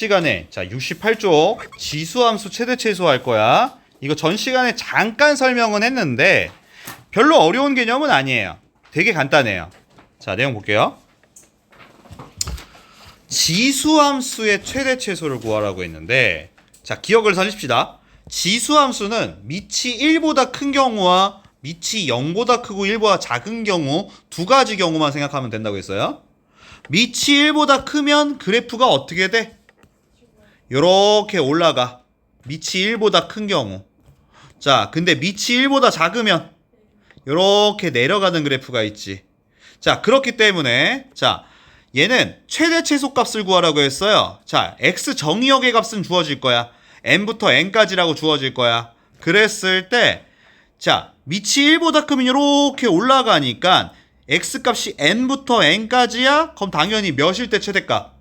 시간에 자 68쪽 지수함수 최대 최소 할 거야. 이거 전 시간에 잠깐 설명은 했는데 별로 어려운 개념은 아니에요. 되게 간단해요. 자, 내용 볼게요. 지수함수의 최대 최소를 구하라고 했는데, 자, 기억을 하십시다. 지수함수는 밑이 1보다 큰 경우와 밑이 0보다 크고 1보다 작은 경우 두 가지 경우만 생각하면 된다고 했어요. 밑이 1보다 크면 그래프가 어떻게 돼? 요렇게 올라가. 밑이 1보다 큰 경우. 자, 근데 밑이 1보다 작으면 요렇게 내려가는 그래프가 있지. 자, 그렇기 때문에 자, 얘는 최대 최소값을 구하라고 했어요. 자, x 정의역의 값은 주어질 거야. n부터 n까지라고 주어질 거야. 그랬을 때 자, 밑이 1보다 크면 이렇게 올라가니까 x값이 n부터 n까지야? 그럼 당연히 몇일 때 최대값?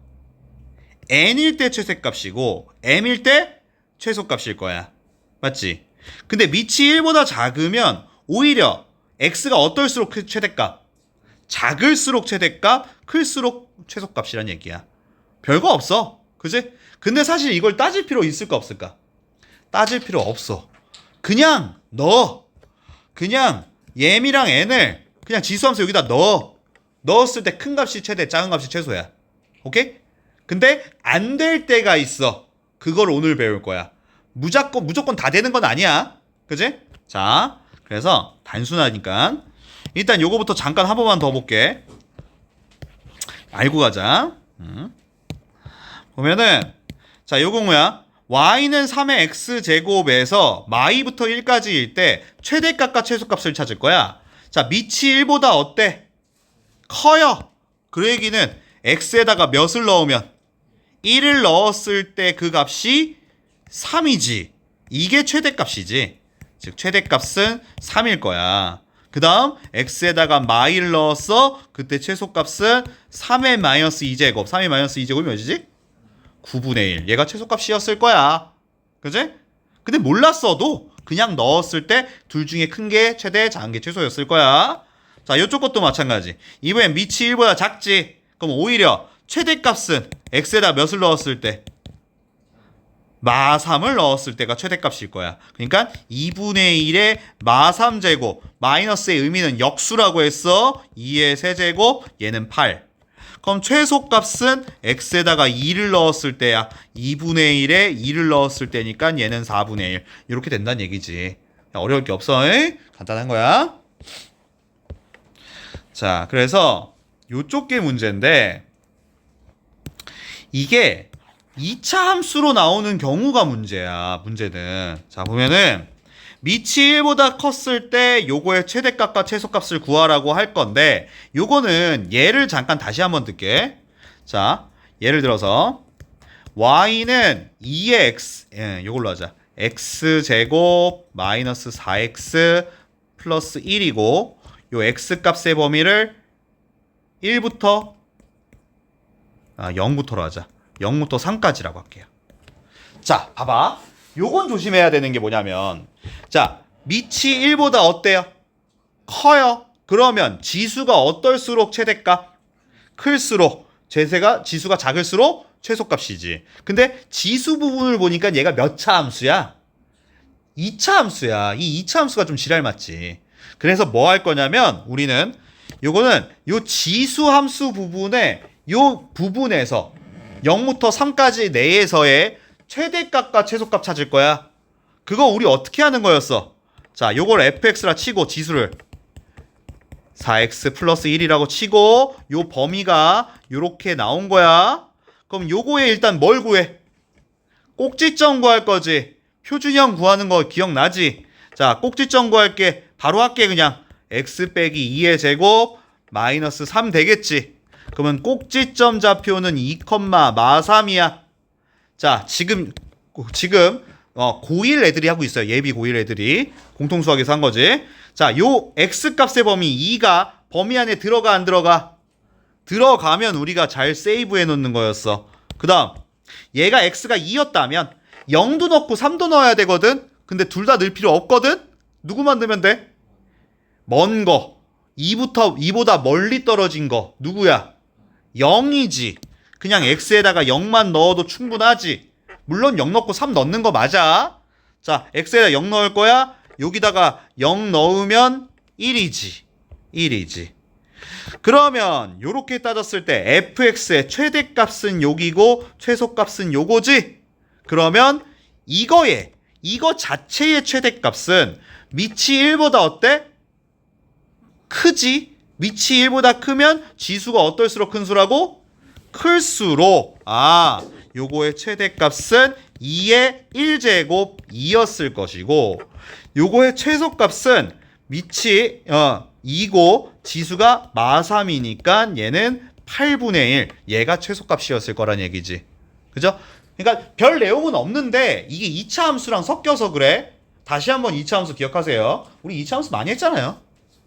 n일 때 최대값이고 m일 때 최소값일 거야. 맞지? 근데 밑이 1보다 작으면 오히려 x가 어떨수록 최대값? 작을수록 최대값, 클수록 최소값이란 얘기야. 별거 없어. 그지? 근데 사실 이걸 따질 필요 있을까 없을까? 따질 필요 없어. 그냥 넣어. 그냥 m이랑 n을 그냥 지수함수 여기다 넣어. 넣었을 때 큰 값이 최대, 작은 값이 최소야. 오케이? 근데 안 될 때가 있어. 그걸 오늘 배울 거야. 무조건 다 되는 건 아니야. 그지? 자, 그래서 단순하니까 일단 요거부터 잠깐 한 번만 더 볼게. 알고 가자. 보면은 자, 요거 뭐야? y는 3의 x제곱에서 마이부터 1까지일 때 최대값과 최소값을 찾을 거야. 자, 밑이 1보다 어때? 커요. 그 얘기는 x에다가 몇을 넣으면 1을 넣었을 때 그 값이 3이지. 이게 최대값이지. 즉 최대값은 3일 거야. 그 다음 x에다가 마이를 넣었어. 그때 최소값은 3의 마이너스 2제곱. 3의 마이너스 2제곱이 몇이지? 9분의 1. 얘가 최소값이었을 거야. 그지? 근데 몰랐어도 그냥 넣었을 때 둘 중에 큰 게 최대, 작은 게 최소였을 거야. 자, 이쪽 것도 마찬가지. 이번엔 밑이 1보다 작지. 그럼 오히려 최대값은 x에다 몇을 넣었을 때? 마3을 넣었을 때가 최대값일 거야. 그러니까 2분의 1의 마3제곱. 마이너스의 의미는 역수라고 했어. 2의 세제곱. 얘는 8. 그럼 최소값은 x에다가 2를 넣었을 때야. 2분의 1에 2를 넣었을 때니까 얘는 4분의 1. 이렇게 된다는 얘기지. 어려울 게 없어. 에이? 간단한 거야. 자, 그래서 요쪽 게 문제인데 이게 2차 함수로 나오는 경우가 문제야. 문제는. 자, 보면은 밑이 1보다 컸을 때 요거의 최대값과 최소값을 구하라고 할 건데 요거는 예를 잠깐 다시 한번 듣게. 자, 예를 들어서 y는 2의 x, 요걸로 하자. x제곱 마이너스 4x 플러스 1이고 요 x값의 범위를 1부터 0부터로 하자. 0부터 3까지라고 할게요. 자, 봐봐. 요건 조심해야 되는 게 뭐냐면 자, 밑이 1보다 어때요? 커요. 그러면 지수가 어떨수록 최대값? 클수록. 지수가 작을수록 최소값이지. 근데 지수 부분을 보니까 얘가 몇 차 함수야? 2차 함수야. 이 2차 함수가 좀 지랄 맞지. 그래서 뭐 할 거냐면 우리는 요거는 요 지수 함수 부분에 요 부분에서 0부터 3까지 내에서의 최대값과 최소값 찾을 거야. 그거 우리 어떻게 하는 거였어? 자, 요걸 fx라 치고 지수를 4x 플러스 1이라고 치고 요 범위가 요렇게 나온 거야. 그럼 요거에 일단 뭘 구해? 꼭지점 구할 거지. 표준형 구하는 거 기억나지? 자, 꼭지점 구할게. 바로 할게 그냥. x 빼기 2의 제곱 마이너스 3 되겠지. 그러면 꼭지점 좌표는 2, 마3이야. 자, 지금 고1 애들이 하고 있어요. 예비 고1 애들이. 공통수학에서 한 거지. 자, 요 x값의 범위 2가 범위 안에 들어가 안 들어가? 들어가면 우리가 잘 세이브해 놓는 거였어. 그 다음 얘가 x가 2였다면 0도 넣고 3도 넣어야 되거든. 근데 둘 다 넣을 필요 없거든. 누구만 넣으면 돼? 먼 거. 2보다 멀리 떨어진 거. 누구야? 0이지. 그냥 x에다가 0만 넣어도 충분하지. 물론 0 넣고 3 넣는 거 맞아. 자, x에다 0 넣을 거야. 여기다가 0 넣으면 1이지. 1이지. 그러면 요렇게 따졌을 때 fx의 최대값은 여기고 최소값은 요거지? 그러면 이거 자체의 최대값은 밑이 1보다 어때? 크지? 밑이 1보다 크면 지수가 어떨수록 큰 수라고? 클수록 요거의 최대값은 2의 1제곱 2였을 것이고 요거의 최소값은 밑이 2고 지수가 마3이니까 얘는 8분의 1 얘가 최소값이었을 거란 얘기지. 그죠? 그러니까 별 내용은 없는데 이게 2차 함수랑 섞여서 그래. 다시 한번 2차 함수 기억하세요. 우리 2차 함수 많이 했잖아요.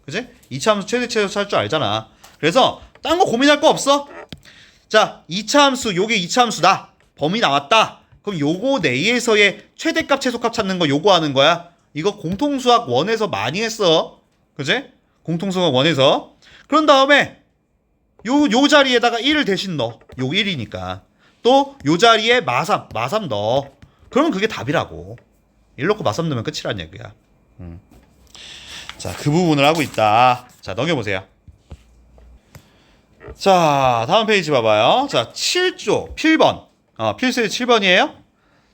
그지? 2차 함수 최대 최소 찾을 줄 알잖아. 그래서 딴 거 고민할 거 없어. 자, 2차 함수 요게 2차 함수다. 범위 나왔다. 그럼 요거 내에서의 최대값 최소값 찾는 거 요거 하는 거야. 이거 공통수학 1에서 많이 했어. 그지? 공통수학 1에서. 그런 다음에 요 자리에다가 1을 대신 넣어. 요 1이니까. 또 요 자리에 마3 넣어. 그러면 그게 답이라고. 1 넣고 마3 넣으면 끝이란 얘기야. 자, 그 부분을 하고 있다. 자, 넘겨보세요. 자, 다음 페이지 봐봐요. 자, 7조 필번. 필수의 7번이에요.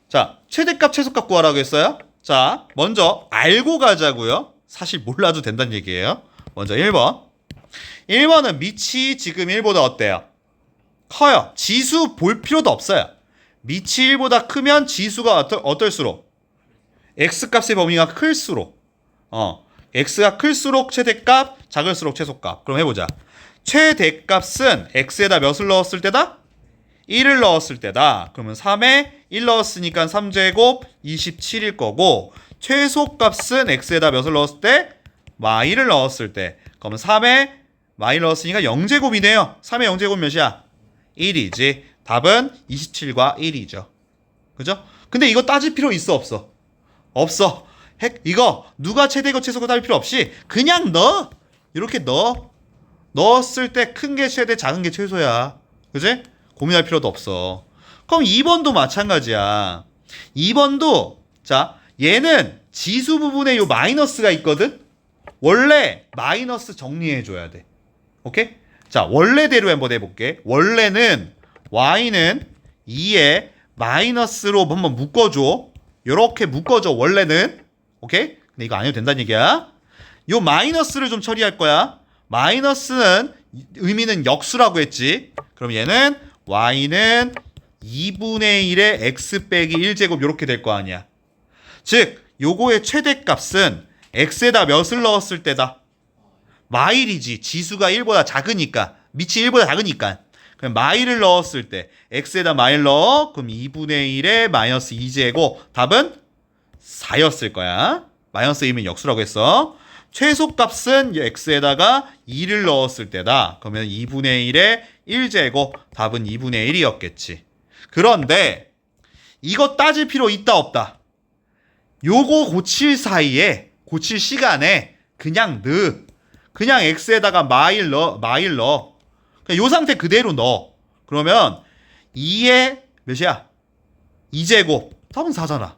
자, 최대값 최소값 구하라고 했어요. 자, 먼저 알고 가자고요. 사실 몰라도 된다는 얘기예요. 먼저 1번. 1번은 밑이 지금 1보다 어때요? 커요. 지수 볼 필요도 없어요. 밑이 1보다 크면 지수가 어떨수록? x값의 범위가 클수록. x가 클수록 최대값, 작을수록 최소값. 그럼 해보자. 최대값은 x에다 몇을 넣었을 때다? 1을 넣었을 때다. 그러면 3에 1 넣었으니까 3제곱 27일 거고 최소값은 x에다 몇을 넣었을 때? y를 넣었을 때. 그러면 3에 y 넣었으니까 0제곱이네요. 3의 0제곱 몇이야? 1이지. 답은 27과 1이죠. 그죠? 근데 이거 따질 필요 있어 없어? 없어. 이거 누가 최대고 최소고 따질 필요 없이 그냥 넣어. 이렇게 넣어. 넣었을 때 큰 게 최대, 작은 게 최소야. 그지? 고민할 필요도 없어. 그럼 2번도 마찬가지야. 2번도 자, 얘는 지수 부분에 요 마이너스가 있거든. 원래 마이너스 정리해줘야 돼. 오케이? 자, 원래대로 한번 해볼게. 원래는 y는 2에 마이너스로 한번 묶어줘. 요렇게 묶어줘. 원래는. 오케이? 근데 이거 안 해도 된다는 얘기야. 요 마이너스를 좀 처리할 거야. 마이너스는 의미는 역수라고 했지. 그럼 얘는 y는 2분의 1의 x 빼기 1제곱 요렇게 될 거 아니야. 즉 요거의 최대값은 x에다 몇을 넣었을 때다? 마일이지. 지수가 1보다 작으니까. 밑이 1보다 작으니까. 그럼 마일을 넣었을 때 x에다 마일 넣어. 그럼 2분의 1의 마이너스 2제곱. 답은 4였을 거야. 마이너스 2면 역수라고 했어. 최소값은 x에다가 2를 넣었을 때다. 그러면 2분의 1의 1제곱. 답은 2분의 1이었겠지. 그런데 이거 따질 필요 있다 없다? 요거 고칠 사이에 고칠 시간에 그냥 그냥 x에다가 마일 넣어. 그냥 요 상태 그대로 넣어. 그러면 2의 몇이야? 2제곱. 답은 4잖아.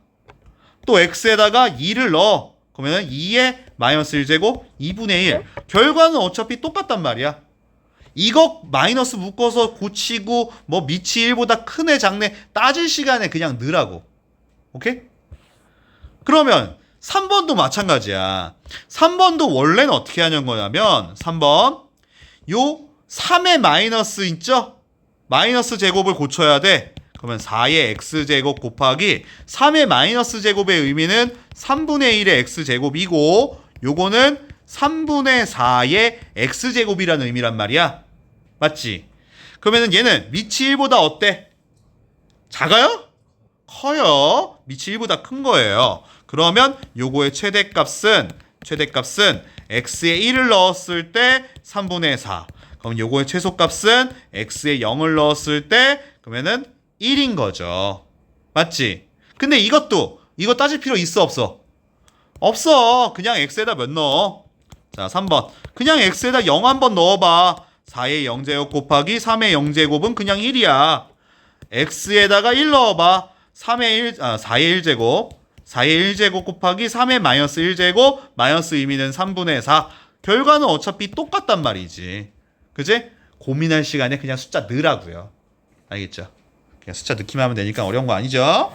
또 x에다가 2를 넣어. 그러면 2의 마이너스 1제곱 2분의 1. 결과는 어차피 똑같단 말이야. 이거 마이너스 묶어서 고치고 뭐 밑이 1보다 크네 작네 따질 시간에 그냥 넣으라고. 오케이? 그러면 3번도 마찬가지야. 3번도 원래는 어떻게 하는 거냐면 3번 요 3의 마이너스 있죠? 마이너스 제곱을 고쳐야 돼. 그러면 4의 x제곱 곱하기 3의 마이너스 제곱의 의미는 3분의 1의 x제곱이고 요거는 3분의 4의 x제곱이라는 의미란 말이야. 맞지? 그러면은 얘는 밑이 1보다 어때? 작아요? 커요. 밑이 1보다 큰 거예요. 그러면 요거의 최대값은 x에 1을 넣었을 때 3분의 4. 그럼 요거의 최소값은 x에 0을 넣었을 때 그러면은 1인 거죠. 맞지? 근데 이거 따질 필요 있어 없어? 없어. 그냥 x에다 몇 넣어? 자, 3번. 그냥 x에다 0 한번 넣어봐. 4의 0제곱 곱하기 3의 0제곱은 그냥 1이야. x에다가 1 넣어봐. 4의 1제곱 4의 1제곱 곱하기 3의 마이너스 1제곱 마이너스 의미는 3분의 4. 결과는 어차피 똑같단 말이지. 그지? 고민할 시간에 그냥 숫자 넣으라고요. 알겠죠? 그냥 숫자 넣기만 하면 되니까 어려운 거 아니죠?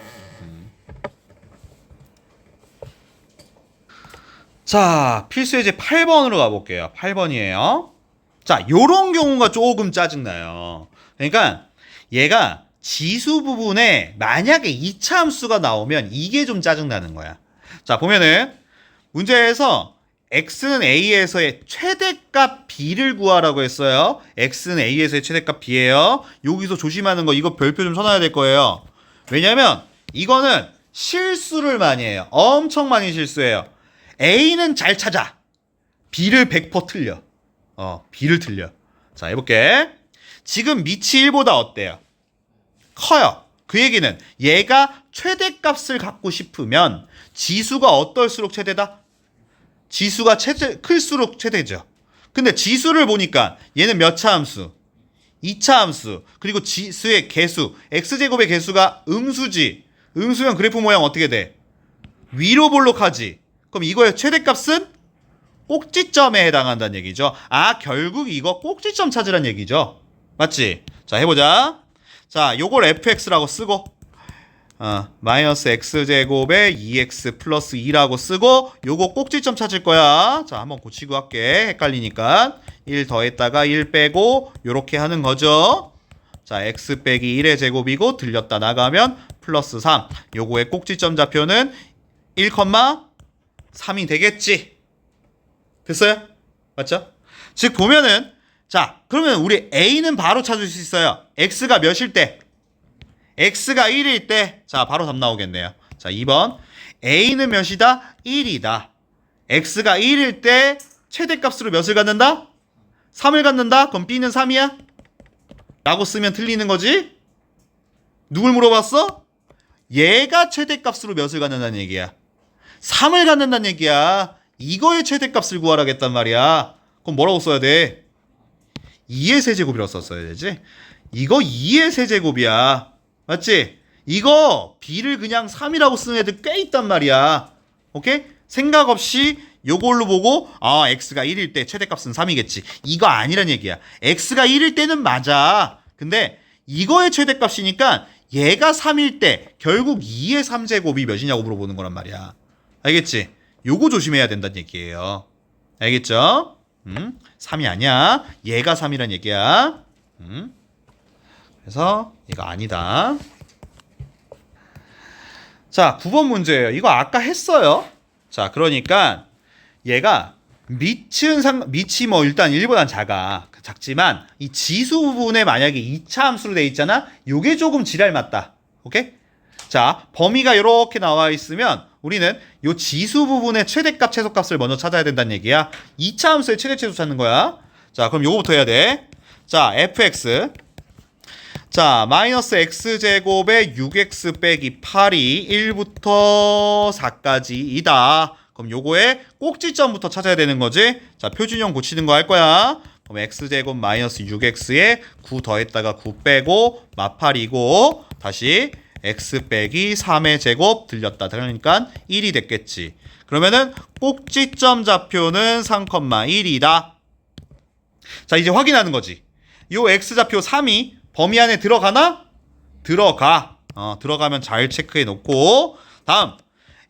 자, 필수 예제 8번으로 가볼게요. 8번이에요. 자, 요런 경우가 조금 짜증나요. 그러니까 얘가 지수 부분에 만약에 2차 함수가 나오면 이게 좀 짜증나는 거야. 자, 보면은 문제에서 x는 a에서의 최대값 b를 구하라고 했어요. x는 a에서의 최대값 b예요. 여기서 조심하는 거 이거 별표 좀 써놔야 될 거예요. 왜냐면 이거는 실수를 많이 해요. 엄청 많이 실수해요. a는 잘 찾아. b를 100% 틀려. b를 틀려. 자, 해볼게. 지금 미치 1보다 어때요? 커요. 그 얘기는 얘가 최대값을 갖고 싶으면 지수가 어떨수록 최대다? 지수가 클수록 최대죠. 근데 지수를 보니까 얘는 몇 차 함수? 2차 함수. 그리고 지수의 개수, x제곱의 개수가 음수지. 음수면 그래프 모양 어떻게 돼? 위로 볼록하지. 그럼 이거의 최대값은 꼭지점에 해당한다는 얘기죠. 아, 결국 이거 꼭지점 찾으란 얘기죠. 맞지? 자, 해보자. 자, 요걸 fx라고 쓰고 마이너스 x제곱에 2x 플러스 2라고 쓰고 요거 꼭지점 찾을 거야. 자, 한번 고치고 할게. 헷갈리니까 1 더했다가 1 빼고 요렇게 하는 거죠. 자, x 빼기 1의 제곱이고 들렸다 나가면 플러스 3. 요거의 꼭지점 좌표는 1,3이 되겠지. 됐어요? 맞죠? 즉 보면은 자, 그러면 우리 a는 바로 찾을 수 있어요. x가 몇일 때? x가 1일 때. 자, 바로 답 나오겠네요. 자, 2번. a는 몇이다? 1이다. x가 1일 때 최대값으로 몇을 갖는다? 3을 갖는다? 그럼 b는 3이야? 라고 쓰면 틀리는 거지? 누굴 물어봤어? 얘가 최대값으로 몇을 갖는다는 얘기야. 3을 갖는다는 얘기야. 이거의 최대값을 구하라겠단 말이야. 그럼 뭐라고 써야 돼? 2의 세제곱이라고 썼어야 되지? 이거 2의 세제곱이야. 맞지? 이거 b를 그냥 3이라고 쓰는 애들 꽤 있단 말이야. 오케이? 생각 없이 요걸로 보고 x가 1일 때 최대값은 3이겠지. 이거 아니란 얘기야. x가 1일 때는 맞아. 근데 이거의 최대값이니까 얘가 3일 때 결국 2의 3제곱이 몇이냐고 물어보는 거란 말이야. 알겠지? 요거 조심해야 된다는 얘기예요. 알겠죠? 3이 아니야. 얘가 3이란 얘기야. 그래서 이거 아니다. 자, 9번 문제예요. 이거 아까 했어요. 자, 그러니까 얘가 밑이 뭐 일단 1보단 작지만 이 지수 부분에 만약에 2차 함수로 돼 있잖아. 요게 조금 지랄 맞다. 오케이? 자, 범위가 이렇게 나와 있으면 우리는 요 지수 부분의 최대값, 최소값을 먼저 찾아야 된다는 얘기야. 2차 함수의 최대, 최소 찾는 거야. 자, 그럼 요거부터 해야 돼. 자, fx. 자, 마이너스 x제곱에 6x 빼기 8이 1부터 4까지이다. 그럼 요거의 꼭지점부터 찾아야 되는 거지. 자, 표준형 고치는 거 할 거야. 그럼 x제곱 마이너스 6x에 9 더했다가 9 빼고 마8이고 다시 x 빼기 3의 제곱 들렸다. 그러니까 1이 됐겠지. 그러면은 꼭지점 좌표는 3,1이다. 자, 이제 확인하는 거지. 요 x좌표 3이 범위 안에 들어가나? 들어가. 들어가면 잘 체크해 놓고 다음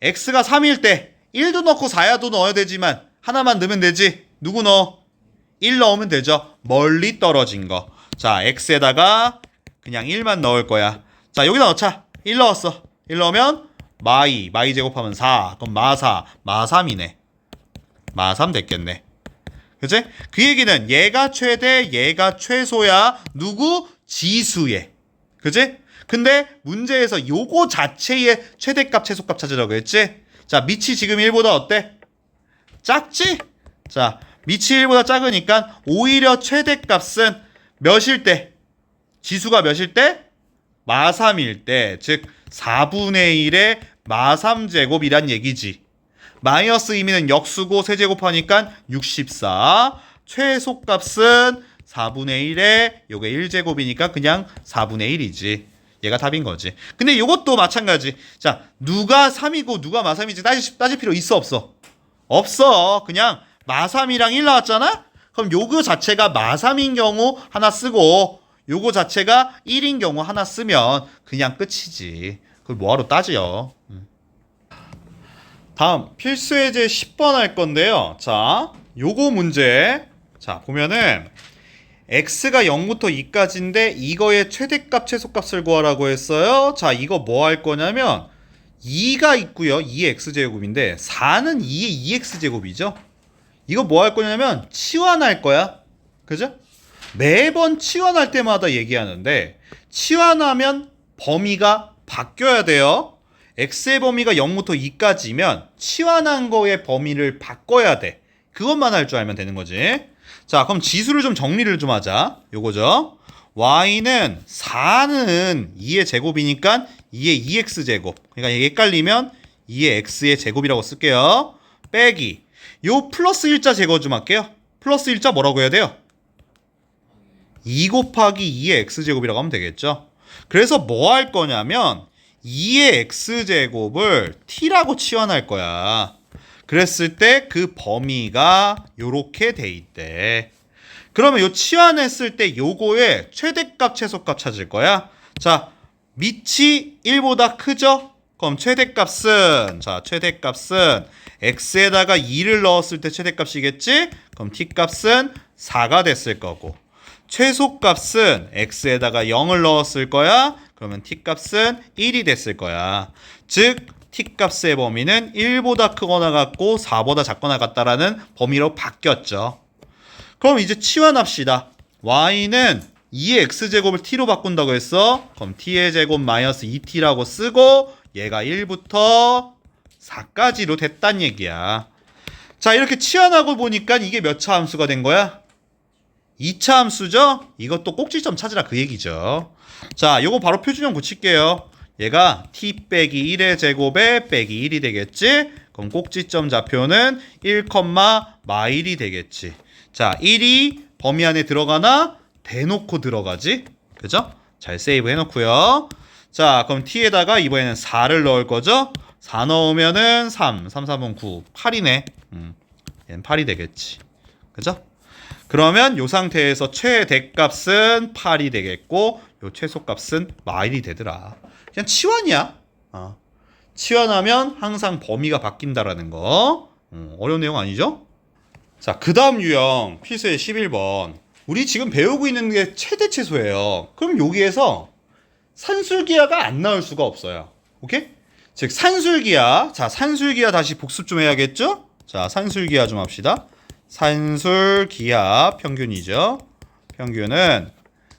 x가 3일 때 1도 넣고 4야도 넣어야 되지만 하나만 넣으면 되지. 누구 넣어? 1 넣으면 되죠. 멀리 떨어진 거. 자, x에다가 그냥 1만 넣을 거야. 자, 여기다 넣자. 1 넣었어. 1 넣으면 마이 제곱하면 4. 그럼 마4, 마3이네. 마3 됐겠네. 그치? 그 얘기는 얘가 최대, 얘가 최소야. 누구? 지수에. 그치? 근데 문제에서 요거 자체의 최대값, 최소값 찾으라고 했지? 자, 밑이 지금 1보다 어때? 작지? 자, 밑이 1보다 작으니까 오히려 최대값은 몇일 때? 지수가 몇일 때? 마3일 때, 즉 4분의 1의 마3제곱이란 얘기지. 마이너스 의미는 역수고 세제곱하니까 64. 최소값은 4분의 1에 요게 1제곱이니까 그냥 4분의 1이지. 얘가 답인 거지. 근데 요것도 마찬가지. 자, 누가 3이고 누가 마3이지 따질 필요 있어 없어? 없어. 그냥 마3이랑 1 나왔잖아? 그럼 요거 자체가 마3인 경우 하나 쓰고 요거 자체가 1인 경우 하나 쓰면 그냥 끝이지. 그걸 뭐하러 따져. 다음 필수예제 10번 할 건데요. 자, 요거 문제. 자, 보면은 x가 0부터 2까지인데 이거의 최대값 최소값을 구하라고 했어요. 자, 이거 뭐 할 거냐면 2가 있고요. 2의 x제곱인데 4는 2의 2x제곱이죠. 이거 뭐 할 거냐면 치환할 거야. 그죠? 매번 치환할 때마다 얘기하는데 치환하면 범위가 바뀌어야 돼요. x의 범위가 0부터 2까지면 치환한 거의 범위를 바꿔야 돼. 그것만 할 줄 알면 되는 거지. 자, 그럼 지수를 좀 정리를 좀 하자. 요거죠. y는 4는 2의 제곱이니까 2의 2x제곱. 그러니까 이게 헷갈리면 2의 x의 제곱이라고 쓸게요. 빼기. 요 플러스 1자 제거 좀 할게요. 플러스 1자 뭐라고 해야 돼요? 2 곱하기 2의 x제곱이라고 하면 되겠죠. 그래서 뭐 할 거냐면 2의 x제곱을 t라고 치환할 거야. 그랬을 때 그 범위가 요렇게 돼 있대. 그러면 요 치환했을 때 요거의 최대값 최소값 찾을 거야. 자, 밑이 1보다 크죠? 그럼 최대값은 최대값은 x에다가 2를 넣었을 때 최대값이겠지? 그럼 t값은 4가 됐을 거고, 최소값은 x에다가 0을 넣었을 거야. 그러면 t값은 1이 됐을 거야. 즉 t값의 범위는 1보다 크거나 같고 4보다 작거나 같다라는 범위로 바뀌었죠. 그럼 이제 치환합시다. y는 2의 x제곱을 t로 바꾼다고 했어. 그럼 t의 제곱 마이너스 2t라고 쓰고 얘가 1부터 4까지로 됐단 얘기야. 자, 이렇게 치환하고 보니까 이게 몇 차 함수가 된 거야? 2차 함수죠? 이것도 꼭지점 찾으라 그 얘기죠. 자, 요거 바로 표준형 붙일게요. 얘가 t 빼기 1의 제곱에 빼기 1이 되겠지? 그럼 꼭지점 좌표는 1, 마1이 되겠지. 자, 1이 범위 안에 들어가나? 대놓고 들어가지? 그죠? 잘 세이브 해놓고요. 자, 그럼 t에다가 이번에는 4를 넣을 거죠? 4 넣으면은 3, 4은 9, 8이네. 얘는 8이 되겠지. 그죠? 그러면 요 상태에서 최대값은 8이 되겠고 요 최소값은 마1이 되더라. 그냥 치환이야. 치환하면 항상 범위가 바뀐다라는 거. 어려운 내용 아니죠? 자, 그 다음 유형 필수의 11번. 우리 지금 배우고 있는 게 최대 최소예요. 그럼 여기에서 산술기하가 안 나올 수가 없어요. 오케이? 즉 산술기하. 자, 산술기하 다시 복습 좀 해야겠죠? 자, 산술기하 좀 합시다. 산술기하 평균이죠. 평균은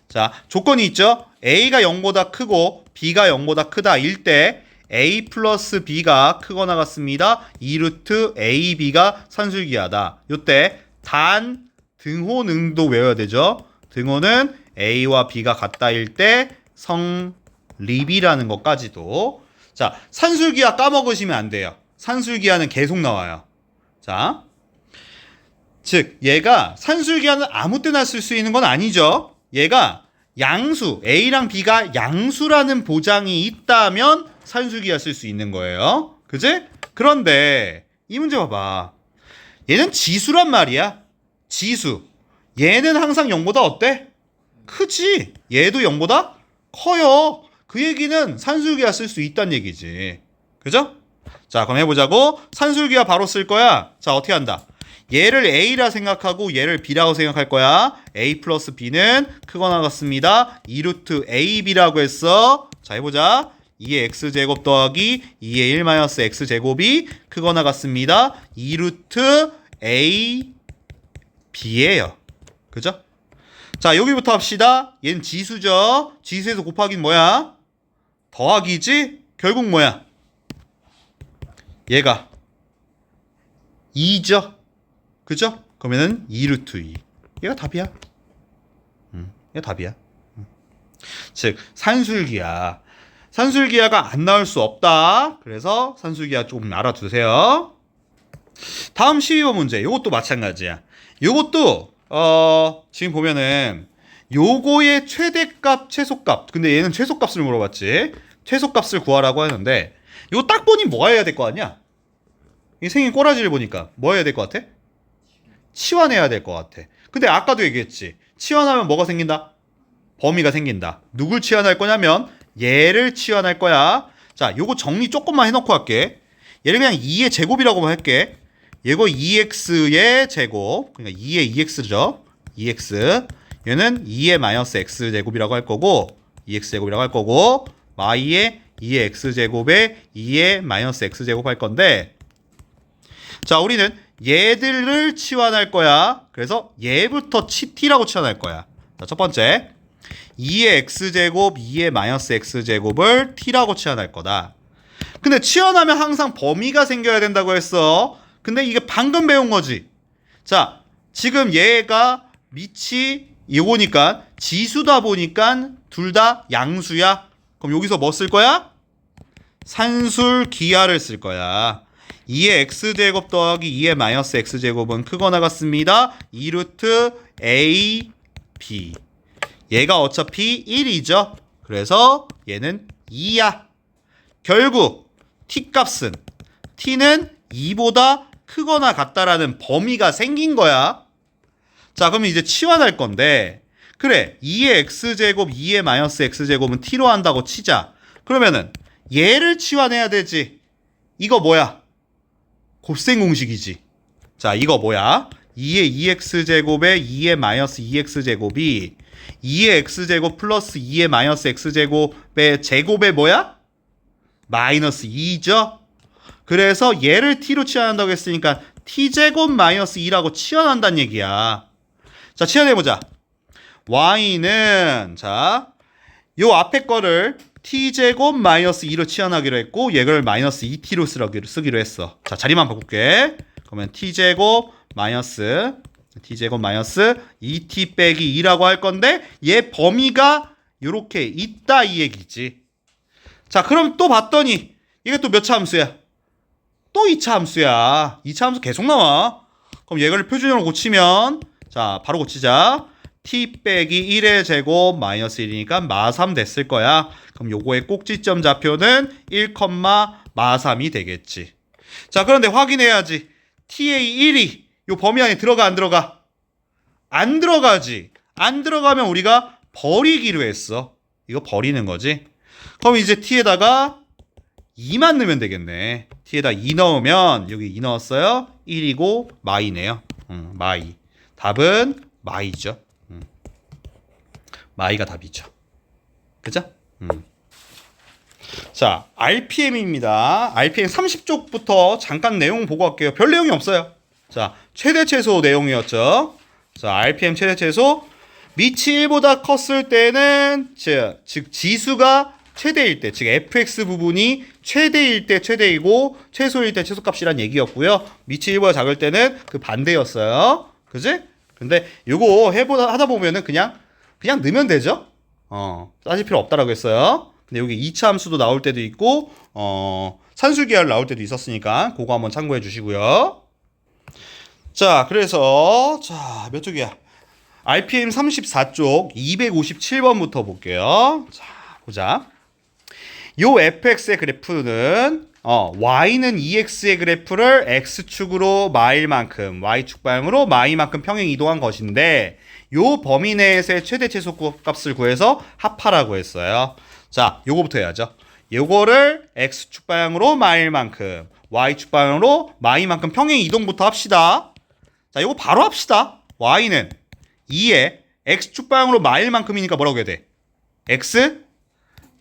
자, 조건이 있죠. A가 0보다 크고 B가 0보다 크다 일 때 A 플러스 B가 크거나 같습니다. 2루트 AB가 산술기하다. 요때 단 등호능도 외워야 되죠. 등호는 A와 B가 같다일 때 성립이라는 것까지도. 자, 산술기하 까먹으시면 안 돼요. 산술기하는 계속 나와요. 자, 즉 얘가 산술기하는 아무 때나 쓸 수 있는 건 아니죠. 얘가 양수, A랑 B가 양수라는 보장이 있다면 산술기하 쓸 수 있는 거예요. 그지? 그런데 이 문제 봐봐. 얘는 지수란 말이야. 지수. 얘는 항상 0보다 어때? 크지. 얘도 0보다 커요. 그 얘기는 산술기하 쓸 수 있다는 얘기지. 그죠? 자, 그럼 해보자고. 산술기하 바로 쓸 거야. 자, 어떻게 한다? 얘를 A라 생각하고 얘를 B라고 생각할 거야. A 플러스 B는 크거나 같습니다. 2루트 AB라고 했어. 자, 해보자. 2의 X제곱 더하기 2의 1 마이너스 X제곱이 크거나 같습니다. 2루트 AB예요. 그죠? 자, 여기부터 합시다. 얘는 지수죠. 지수에서 곱하기는 뭐야? 더하기지? 결국 뭐야? 얘가 2죠. 그죠? 그러면은 2루트 2. 얘가 답이야. 얘가 답이야. 즉 산술기하. 산술기하가 안 나올 수 없다. 그래서 산술기하 조금 알아두세요. 다음 12번 문제. 이것도 마찬가지야. 이것도 지금 보면은 요거의 최대값, 최소값. 근데 얘는 최소값을 물어봤지. 최소값을 구하라고 하는데 이거 딱 보니 뭐 해야 될 거 아니야? 이 생긴 꼬라지를 보니까 뭐 해야 될 것 같아? 치환해야 될 것 같아. 근데 아까도 얘기했지. 치환하면 뭐가 생긴다? 범위가 생긴다. 누굴 치환할 거냐면 얘를 치환할 거야. 자, 요거 정리 조금만 해놓고 할게. 얘를 그냥 2의 제곱이라고만 할게. 얘거 2x의 제곱. 그러니까 2의 2x죠. 2x. 얘는 2의 마이너스 x 제곱이라고 할 거고 2x 제곱이라고 할 거고 y의 2의 x 제곱에 2의 마이너스 x 제곱 할 건데 자, 우리는 얘들을 치환할 거야. 그래서 얘부터 t라고 치환할 거야. 자, 첫 번째 2의 x제곱, 2의 마이너스 x제곱을 t라고 치환할 거다. 근데 치환하면 항상 범위가 생겨야 된다고 했어. 근데 이게 방금 배운 거지. 자, 지금 얘가 밑이 이거니까 지수다 보니까 둘 다 양수야. 그럼 여기서 뭐 쓸 거야? 산술 기하를 쓸 거야. 2의 x제곱 더하기 2의 마이너스 x제곱은 크거나 같습니다. 2루트 a b. 얘가 어차피 1이죠. 그래서 얘는 2야. 결국 t값은 t는 2보다 크거나 같다라는 범위가 생긴 거야. 자, 그러면 이제 치환할 건데 그래 2의 x제곱 2의 마이너스 x제곱은 t로 한다고 치자. 그러면은 얘를 치환해야 되지. 이거 뭐야? 곱셈 공식이지. 자, 이거 뭐야? 2의 2x제곱에 2의 마이너스 2x제곱이 2의 x제곱 플러스 2의 마이너스 x제곱의 제곱에 뭐야? 마이너스 2죠? 그래서 얘를 t로 치환한다고 했으니까 t제곱 마이너스 2라고 치환한다는 얘기야. 자, 치환해보자. y는 자, 요 앞에 거를 t제곱 마이너스 2로 치환하기로 했고 얘를 마이너스 2t로 쓰기로 했어. 자, 자리만 바꿀게. 그러면 t제곱 마이너스 2t 빼기 2라고 할 건데 얘 범위가 요렇게 있다 이 얘기지. 자, 그럼 또 봤더니 이게 또 몇 차 함수야? 또 2차 함수야. 2차 함수 계속 나와. 그럼 얘를 표준형으로 고치면 자, 바로 고치자. t 빼기 1의 제곱 마이너스 1이니까 마3 됐을 거야. 그럼 요거의 꼭지점 좌표는 1, 마3이 되겠지. 자, 그런데 확인해야지. t의 1이 요 범위 안에 들어가 안 들어가? 안 들어가지. 안 들어가면 우리가 버리기로 했어. 이거 버리는 거지. 그럼 이제 t에다가 2만 넣으면 되겠네. t에다 2 넣으면 여기 2 넣었어요. 1이고 마이네요. 마이. 답은 마이죠. 마이가 답이죠. 그죠? 자, RPM입니다. RPM 30쪽부터 잠깐 내용 보고 갈게요. 별 내용이 없어요. 자, 최대 최소 내용이었죠. 자, RPM 최대 최소. 밑이 1보다 컸을 때는 즉 지수가 최대일 때, 즉 fx 부분이 최대일 때 최대이고 최소일 때 최소값이란 얘기였고요. 밑이 1보다 작을 때는 그 반대였어요. 그지? 근데 요거 하다 보면은 그냥 넣으면 되죠. 따질 필요 없다라고 했어요. 근데 여기 2차 함수도 나올 때도 있고 산술기하를 나올 때도 있었으니까 그거 한번 참고해 주시고요. 자, 그래서 자, 몇 쪽이야? RPM 34쪽 257번부터 볼게요. 자, 보자. 요 fx의 그래프는 y는 2x의 그래프를 x축으로 마일 만큼 y축 방향으로 마이만큼 평행 이동한 것인데 요 범위 내에서의 최대 최소 값을 구해서 합하라고 했어요. 자, 요거부터 해야죠. 요거를 x축 방향으로 마일만큼 y축 방향으로 마이만큼 평행 이동부터 합시다. 자, 요거 바로 합시다. y는 2에 x축 방향으로 마일만큼이니까 뭐라고 해야 돼? x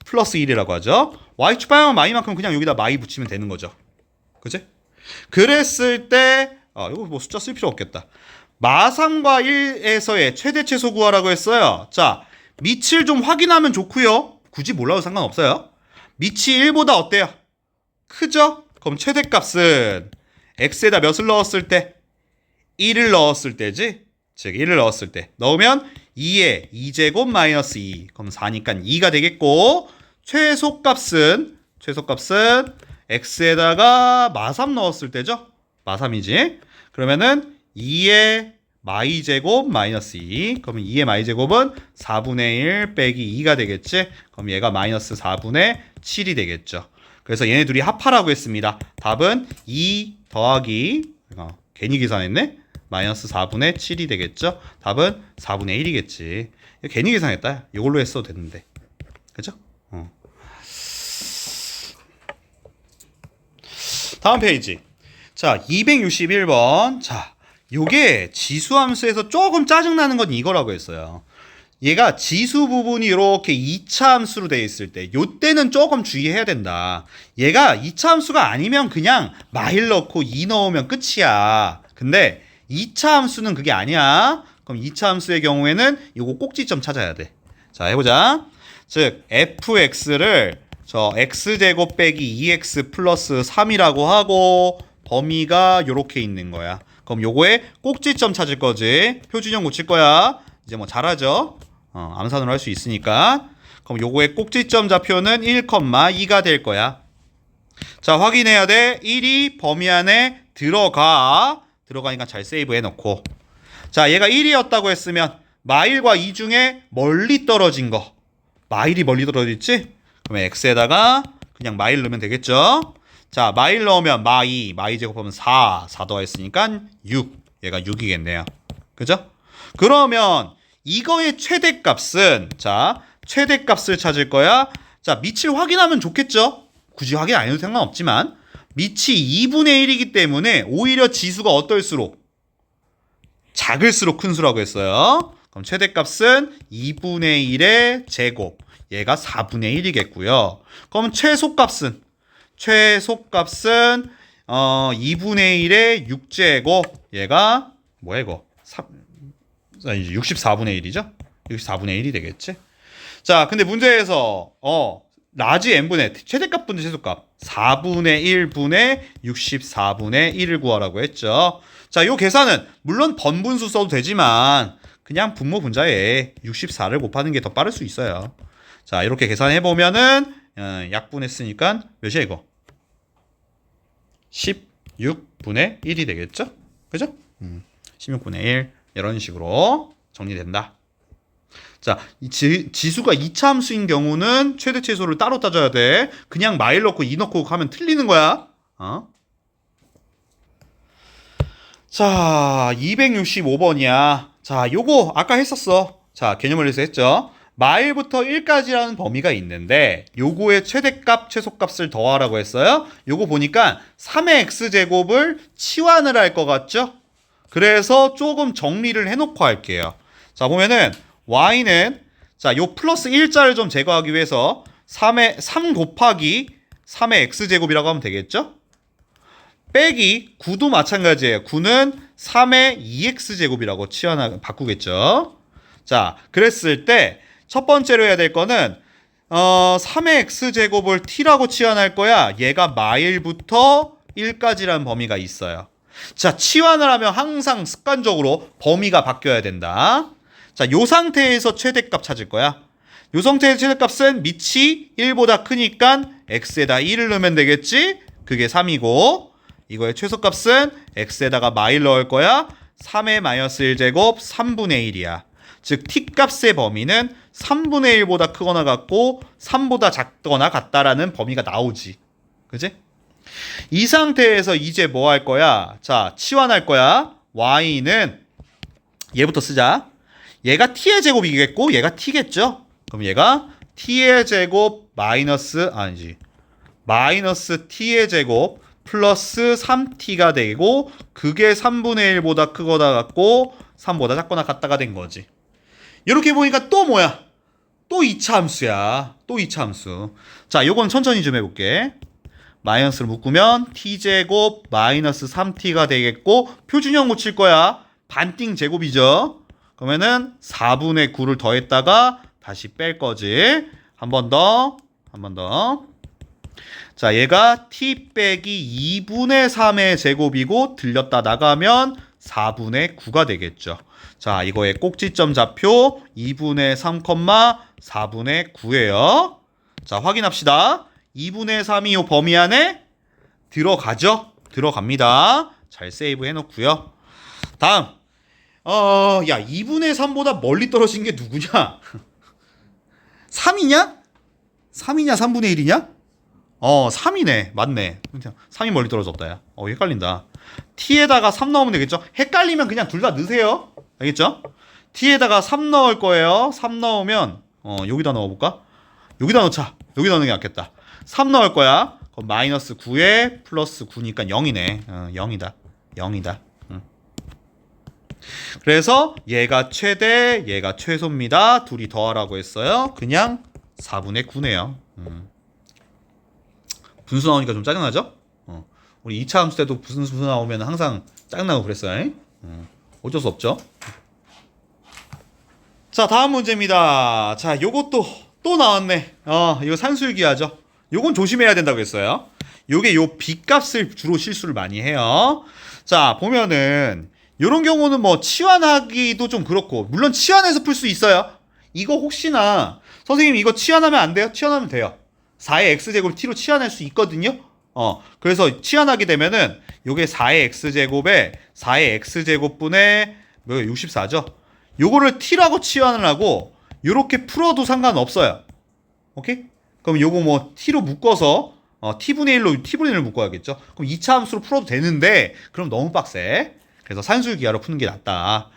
플러스 1이라고 하죠. y축 방향은 마이만큼 그냥 여기다 마이 붙이면 되는 거죠. 그치? 그랬을 때 이거 뭐 숫자 쓸 필요 없겠다. 마3과 1에서의 최대 최소 구하라고 했어요. 자, 밑을 좀 확인하면 좋고요. 굳이 몰라도 상관없어요. 밑이 1보다 어때요? 크죠? 그럼 최대값은 x에다 몇을 넣었을 때? 1을 넣었을 때지? 즉 1을 넣었을 때 넣으면 2에 2제곱 마이너스 2 그럼 4니까 2가 되겠고 최소값은 x에다가 마3 넣었을 때죠? 마3이지? 그러면은 2에 마이 제곱 마이너스 2. 그러면 2의 마이 제곱은 4분의 1 빼기 2가 되겠지? 그럼 얘가 마이너스 4분의 7이 되겠죠. 그래서 얘네 둘이 합하라고 했습니다. 답은 2 더하기 괜히 계산했네? 마이너스 4분의 7이 되겠죠? 답은 4분의 1이겠지. 괜히 계산했다. 이걸로 했어도 됐는데. 그죠? 다음 페이지. 자, 261번. 자, 요게 지수함수에서 조금 짜증나는 건 이거라고 했어요. 얘가 지수 부분이 이렇게 2차 함수로 되어 있을 때, 요때는 조금 주의해야 된다. 얘가 2차 함수가 아니면 그냥 마일 넣고 2 넣으면 끝이야. 근데 2차 함수는 그게 아니야. 그럼 2차 함수의 경우에는 요거 꼭지점 찾아야 돼. 자, 해보자. 즉, fx를 저 x제곱 빼기 2x 플러스 3이라고 하고 범위가 요렇게 있는 거야. 그럼 요거에 꼭지점 찾을 거지. 표준형 고칠 거야. 이제 뭐 잘하죠? 암산으로 할 수 있으니까. 그럼 요거의 꼭지점 좌표는 1,2가 될 거야. 자, 확인해야 돼. 1이 범위 안에 들어가니까 잘 세이브 해놓고. 자, 얘가 1이었다고 했으면 마일과 2 중에 멀리 떨어진 거. 마일이 멀리 떨어졌지? 그러면 x에다가 그냥 마일 넣으면 되겠죠? 자, 마일 넣으면 마이 제곱하면 4 더했으니까 6. 얘가 6이겠네요. 그죠? 그러면 이거의 최대값은, 자, 최대값을 찾을 거야. 자, 밑을 확인하면 좋겠죠? 굳이 확인 안 해도 상관없지만 밑이 2분의 1이기 때문에 오히려 지수가 어떨수록 작을수록 큰 수라고 했어요. 그럼 최대값은 2분의 1의 제곱. 얘가 4분의 1이겠고요. 그럼 최소값은 2분의 1의 6제곱. 얘가 뭐야 이거? 64분의 1이죠? 64분의 1이 되겠지? 자, 근데 문제에서 라지 n분의 최대값 분의 최소값 4분의 1분의 64분의 1을 구하라고 했죠. 자, 요 계산은 물론 번분수 써도 되지만 그냥 분모 분자에 64를 곱하는 게 더 빠를 수 있어요. 자, 이렇게 계산해 보면은 약분했으니까 몇이야 이거? 16분의 1이 되겠죠? 그죠? 16분의 1 이런 식으로 정리된다. 자, 지수가 2차 함수인 경우는 최대 최소를 따로 따져야 돼. 그냥 마일 넣고 2 넣고 하면 틀리는 거야. 자, 265번이야. 자, 요거 아까 했었어. 자, 개념을 해서 했죠. 마일부터 1까지라는 범위가 있는데 요거의 최대값, 최소값을 더하라고 했어요. 요거 보니까 3의 x제곱을 치환을 할 것 같죠? 그래서 조금 정리를 해놓고 할게요. 자, 보면은 y는 자, 요 플러스 1자를 좀 제거하기 위해서 3 곱하기 3의 x제곱이라고 하면 되겠죠? 빼기 9도 마찬가지예요. 9는 3의 2x제곱이라고 바꾸겠죠? 자, 그랬을 때 첫 번째로 해야 될 거는 3의 x제곱을 t라고 치환할 거야. 얘가 마일부터 1까지라는 범위가 있어요. 자, 치환을 하면 항상 습관적으로 범위가 바뀌어야 된다. 자, 요 상태에서 최대값 찾을 거야. 요 상태의 최대값은 밑이 1보다 크니까 x에다 1을 넣으면 되겠지? 그게 3이고 이거의 최소값은 x에다가 마일 넣을 거야. 3의 마이너스 1제곱 3분의 1이야. 즉 t값의 범위는 3분의 1보다 크거나 같고 3보다 작거나 같다라는 범위가 나오지. 그지? 이 상태에서 이제 뭐 할 거야? 자, 치환할 거야. y는 얘부터 쓰자. 얘가 t의 제곱이겠고 얘가 t겠죠? 그럼 얘가 t의 제곱 마이너스 t의 제곱 플러스 3t가 되고 그게 3분의 1보다 크거나 같고 3보다 작거나 같다가 된 거지. 이렇게 보니까 또 뭐야? 또 2차 함수야. 또 2차 함수. 자, 요건 천천히 좀 해볼게. 마이너스를 묶으면 t제곱 마이너스 3t가 되겠고 표준형 고칠 거야. 반띵 제곱이죠. 그러면은 4분의 9를 더했다가 다시 뺄 거지. 한 번 더. 자, 얘가 t 빼기 2분의 3의 제곱이고 들렸다 나가면 4분의 9가 되겠죠. 자, 이거의 꼭지점 좌표 2분의 3, 4분의 9예요. 자, 확인합시다. 2분의 3이 이 범위 안에 들어가죠? 들어갑니다. 잘 세이브 해놓고요. 다음 야, 2분의 3보다 멀리 떨어진 게 누구냐? 3이냐? 3이냐, 3분의 1이냐? 3이네. 맞네. 3이 멀리 떨어졌다, 야. 헷갈린다. t에다가 3 넣으면 되겠죠? 헷갈리면 그냥 둘 다 넣으세요. 알겠죠? t에다가 3 넣을 거예요. 3 넣으면, 여기다 넣어볼까? 여기다 넣자. 여기다 넣는 게 낫겠다. 3 넣을 거야. 그럼 마이너스 9에 플러스 9니까 0이네. 0이다. 0이다. 그래서 얘가 최대, 얘가 최소입니다. 둘이 더하라고 했어요. 그냥 4분의 9네요. 분수 나오니까 좀 짜증나죠? 우리 2차 함수 때도 분수 나오면 항상 짜증나고 그랬어요. 어쩔 수 없죠. 자, 다음 문제입니다. 자, 요것도 또 나왔네. 이거 산술기하죠. 요건 조심해야 된다고 했어요. 요게 요 B값을 주로 실수를 많이 해요. 자, 보면은 요런 경우는 뭐 치환하기도 좀 그렇고, 물론 치환해서 풀 수 있어요. 이거 혹시나 선생님 이거 치환하면 안 돼요? 치환하면 돼요. 4의 x제곱 t로 치환할 수 있거든요. 그래서 치환하게 되면은 요게 4의 x제곱에 4의 x제곱분의 64죠. 요거를 t라고 치환을 하고 요렇게 풀어도 상관없어요. 오케이? 그럼 요거 뭐 t로 묶어서 t분의 1로 t분의 1을 묶어야겠죠. 그럼 2차 함수로 풀어도 되는데 그럼 너무 빡세. 그래서 산술기하로 푸는 게 낫다.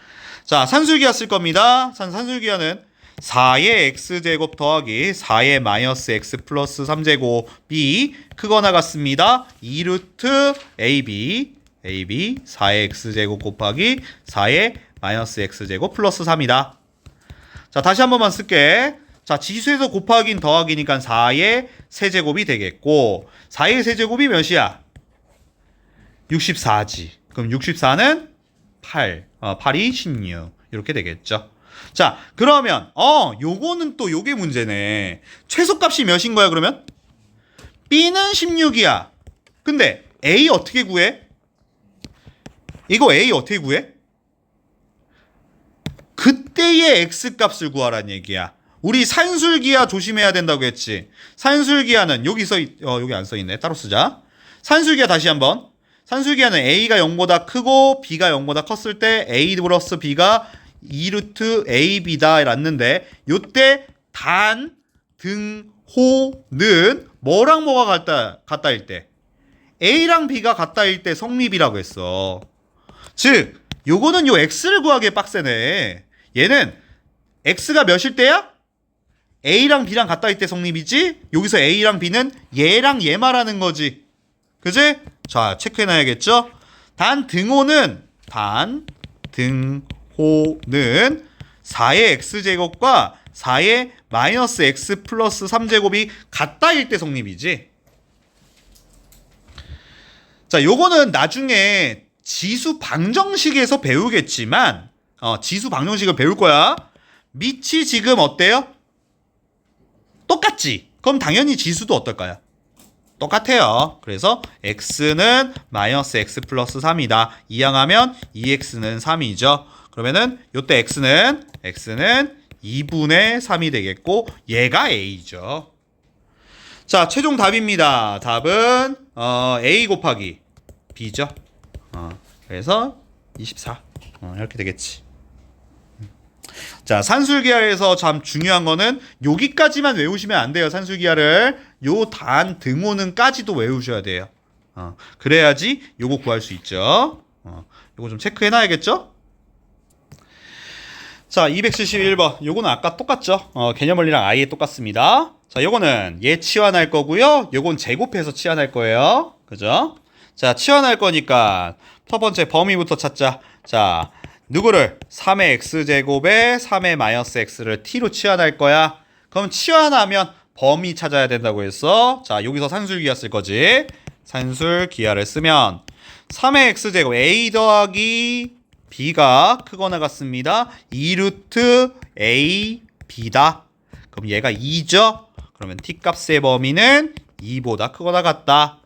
자, 산술기하 쓸 겁니다. 산술기하는 4의 x제곱 더하기 4의 마이너스 x 플러스 3제곱이 크거나 같습니다. 2루트 ab 4의 x제곱 곱하기 4의 마이너스 x제곱 플러스 3이다. 자, 다시 한 번만 쓸게. 자, 지수에서 곱하긴 더하기니까 4의 세제곱이 되겠고 4의 세제곱이 몇이야? 64지. 그럼 64는 8. 8이 16. 이렇게 되겠죠. 자, 그러면 요거는 또 요게 문제네. 최소값이 몇인 거야, 그러면? B는 16이야. 근데 A 어떻게 구해? 이거 A 어떻게 구해? 그때의 X값을 구하라는 얘기야. 우리 산술기하 조심해야 된다고 했지. 산술기하는 여기 안 써있네. 따로 쓰자. 산술기하 다시 한번. 산술기하는 A가 0보다 크고 B가 0보다 컸을 때 A 플러스 B가 2루트 AB다 랐는데 요때 단, 등, 호는 뭐랑 뭐가 같다일 때? A랑 B가 같다일 때 성립이라고 했어. 즉 요거는 요 X를 구하기에 빡세네. 얘는 X가 몇일 때야? A랑 B랑 같다일 때 성립이지? 여기서 A랑 B는 얘랑 얘 말하는 거지. 그지? 자, 체크해놔야겠죠? 단 등호는 4의 x제곱과 4의 마이너스 x 플러스 3제곱이 같다일 때 성립이지. 자, 요거는 나중에 지수 방정식에서 배우겠지만 지수 방정식을 배울 거야. 밑이 지금 어때요? 똑같지? 그럼 당연히 지수도 어떨까요? 똑같아요. 그래서 x는 마이너스 x 플러스 3이다. 이항하면 2x는 3이죠. 그러면은 요때 x는 2분의 3이 되겠고 얘가 a죠. 자, 최종 답입니다. 답은 a 곱하기 b죠. 그래서 24 이렇게 되겠지. 자, 산술기하에서 참 중요한 거는 여기까지만 외우시면 안 돼요. 산술기하를 요 단 등호는까지도 외우셔야 돼요. 그래야지 요거 구할 수 있죠. 요거 좀 체크해 놔야겠죠. 자, 271번 요거는 아까 똑같죠. 개념원리랑 아예 똑같습니다. 자, 요거는 얘 치환할 거고요. 요건 제곱해서 치환할 거예요. 그죠? 자, 치환할 거니까 첫 번째 범위부터 찾자. 자, 누구를 3의 x제곱에 3의 마이너스 x를 t로 치환할 거야. 그럼 치환하면 범위 찾아야 된다고 했어. 자, 여기서 산술기하 쓸 거지. 산술기하를 쓰면 3의 x제곱 a 더하기 b가 크거나 같습니다. 2루트 a b다. 그럼 얘가 2죠. 그러면 t값의 범위는 2보다 크거나 같다.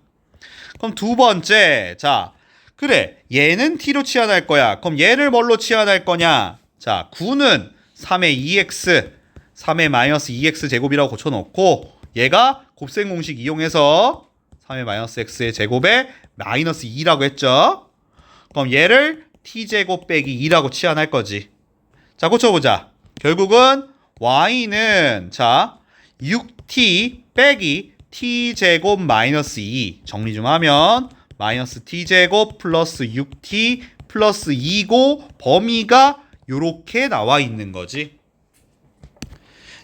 그럼 두 번째, 자, 그래, 얘는 t로 치환할 거야. 그럼 얘를 뭘로 치환할 거냐? 자, 9는 3의 2x, 3의 마이너스 2x 제곱이라고 고쳐놓고 얘가 곱셈 공식 이용해서 3의 마이너스 x의 제곱에 마이너스 2라고 했죠. 그럼 얘를 t제곱 빼기 2라고 치환할 거지. 자, 고쳐보자. 결국은 y는 자 6t 빼기 t제곱 마이너스 2 정리 좀 하면 마이너스 t제곱 플러스 6t 플러스 2고 범위가 요렇게 나와 있는 거지.